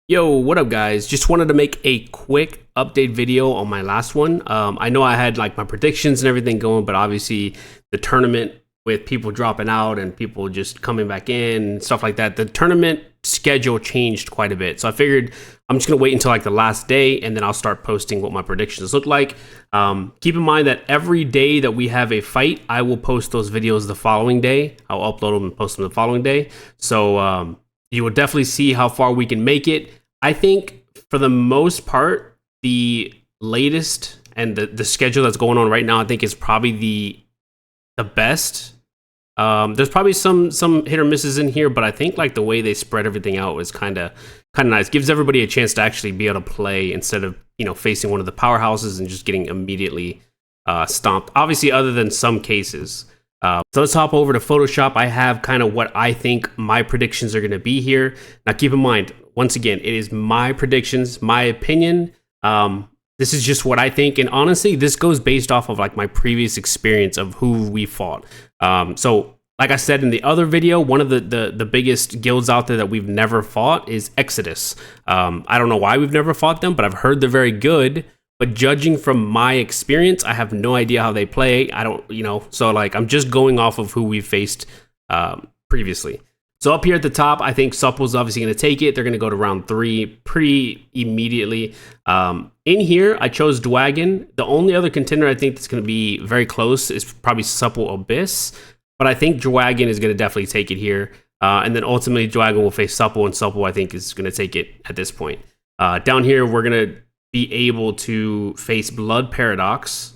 Yo, what up guys? Just wanted to make a quick update video on my last one. I know I had like my predictions and everything going, but obviously the tournament with people dropping out and people just coming back in and stuff like that, the tournament schedule changed quite a bit. So I figured I'm just gonna wait until like the last day and then I'll start posting what my predictions look like. Keep in mind that every day that we have a fight, I will post those videos the following day. I'll upload them and post them the following day. So you will definitely see how far we can make it. I think for the most part, the latest and the schedule that's going on right now, I think is probably the best. There's probably some hit or misses in here, but I think like the way they spread everything out is kind of nice. Gives everybody a chance to actually be able to play instead of facing one of the powerhouses and just getting immediately stomped. Obviously, other than some cases. So let's hop over to Photoshop. I have kind of what I think my predictions are going to be here. Now, keep in mind, once again, it is my predictions, my opinion. This is just what I think. And honestly, this goes based off of like my previous experience of who we fought. So like I said in the other video, one of the biggest guilds out there that we've never fought is Exodus. I don't know why we've never fought them, but I've heard they're very good. But judging from my experience, I have no idea how they play. I don't, so like I'm just going off of who we faced previously. So up here at the top, I think Supple's obviously going to take it. They're going to go to round 3 pretty immediately. In here, I chose Dwagon. The only other contender I think that's going to be very close is probably Supple Abyss. But I think Dwagon is going to definitely take it here. And then ultimately, Dwagon will face Supple, and Supple, I think, is going to take it at this point. Down here, we're going to be able to face Blood Paradox,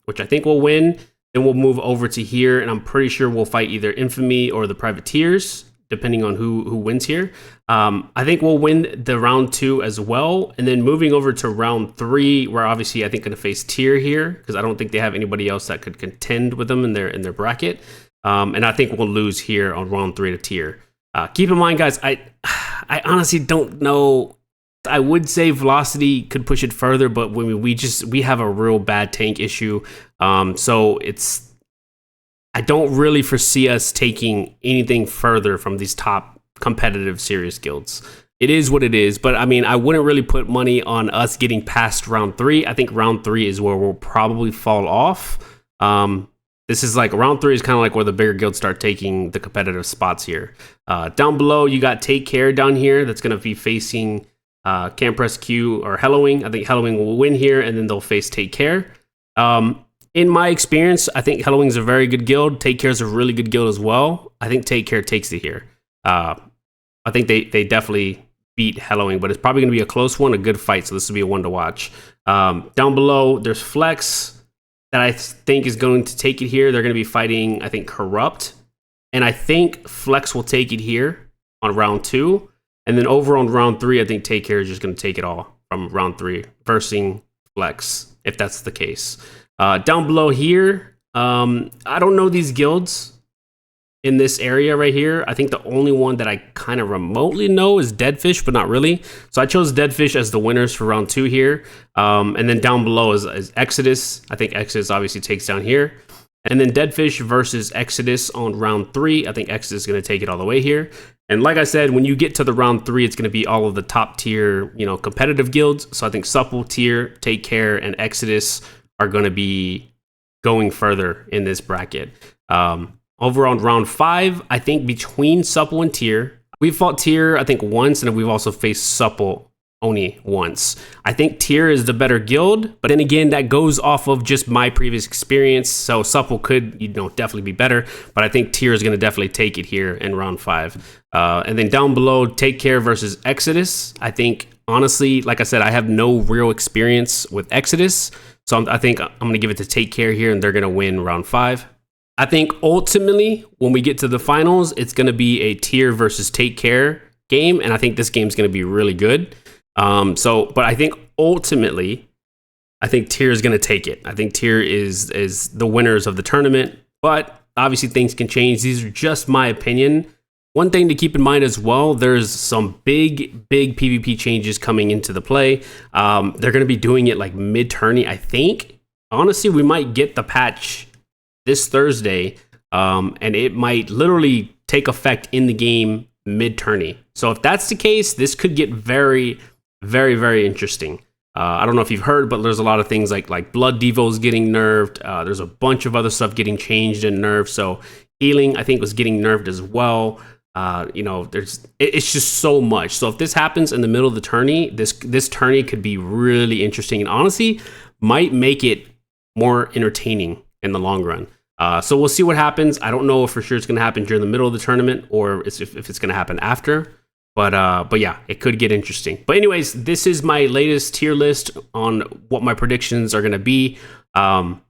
which I think will win. Then we'll move over to here, and I'm pretty sure we'll fight either Infamy or the Privateers, depending on who wins here. I think we'll win the round 2 as well. And then moving over to round 3, we're obviously, I think, going to face Tier here, because I don't think they have anybody else that could contend with them in their bracket. And I think we'll lose here on round 3 to Tier. Keep in mind, guys, I honestly don't know. I would say Velocity could push it further, but we have a real bad tank issue. So I don't really foresee us taking anything further from these top competitive serious guilds. It is what it is, but I mean, I wouldn't really put money on us getting past round 3. I think round 3 is where we'll probably fall off. This is like round 3 is kind of like where the bigger guilds start taking the competitive spots here. Down below, you got Take Care down here. That's going to be facing Can't Press Q or Hellowing. I think Hellowing will win here, and then they'll face Take Care. In my experience, I think Hellowing is a very good guild. Take Care is a really good guild as well. I think Take Care takes it here. I think they definitely beat Hellowing, but it's probably going to be a close one, a good fight, so this will be a one to watch. Down below, there's Flex that I think is going to take it here. They're going to be fighting, I think, Corrupt, and I think Flex will take it here on round 2. And then over on round 3, I think Take Care is just going to take it all from round 3, versing Flex, if that's the case. Down below here, I don't know these guilds in this area right here. I think the only one that I kind of remotely know is Deadfish, but not really. So I chose Deadfish as the winners for round 2 here. And then down below is Exodus. I think Exodus obviously takes down here. And then Deadfish versus Exodus on round 3. I think Exodus is going to take it all the way here. And like I said, when you get to the round 3, it's going to be all of the top tier, competitive guilds. So I think Supple, Tier, Take Care, and Exodus are going to be going further in this bracket. Over on round 5, I think between Supple and Tier, we've fought Tier, I think, once, and we've also faced Supple only once. I think Tier is the better guild, but then again, that goes off of just my previous experience. So Supple could, definitely be better, but I think Tier is going to definitely take it here in round 5. And then down below, Take Care versus Exodus. I think, honestly, like I said, I have no real experience with Exodus, so I think I'm going to give it to Take Care here, and they're going to win round 5. I think ultimately, when we get to the finals, it's going to be a Tier versus Take Care game, and I think this game's going to be really good. But I think ultimately, I think Tier is going to take it. I think Tier is the winners of the tournament, but obviously things can change. These are just my opinion. One thing to keep in mind as well, there's some big PvP changes coming into the play. They're going to be doing it like mid-tourney, I think. Honestly, we might get the patch this Thursday, and it might literally take effect in the game mid-tourney. So if that's the case, this could get very, very, very interesting. I don't know if you've heard, but there's a lot of things like blood devos getting nerfed. There's a bunch of other stuff getting changed and nerfed. So healing, I think, was getting nerfed as well. You know, it's just so much. So if this happens in the middle of the tourney, this tourney could be really interesting, and honestly might make it more entertaining in the long run. So we'll see what happens. I don't know if for sure it's going to happen during the middle of the tournament or if it's going to happen after. But yeah, it could get interesting. But anyways, this is my latest tier list on what my predictions are going to be. I'm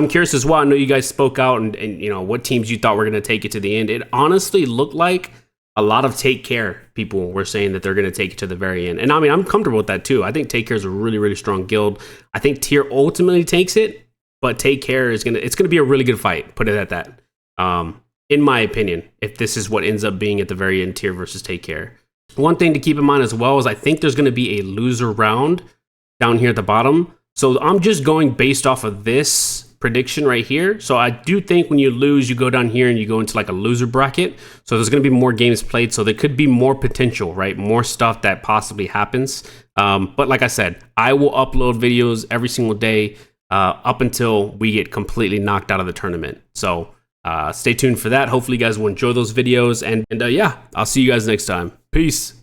curious as well. I know you guys spoke out and you know what teams you thought were going to take it to the end. It honestly looked like a lot of Take Care people were saying that they're going to take it to the very end. And I mean, I'm comfortable with that too. I think Take Care is a really, really strong guild. I think Tier ultimately takes it, but Take Care it's going to be a really good fight. Put it at that. In my opinion, if this is what ends up being at the very end, Tier versus Take Care. One thing to keep in mind as well is I think there's going to be a loser round down here at the bottom. So I'm just going based off of this prediction right here. So I do think when you lose, you go down here and you go into like a loser bracket. So there's going to be more games played. So there could be more potential, right? More stuff that possibly happens. But like I said, I will upload videos every single day up until we get completely knocked out of the tournament. So stay tuned for that. Hopefully you guys will enjoy those videos. And yeah, I'll see you guys next time. Peace.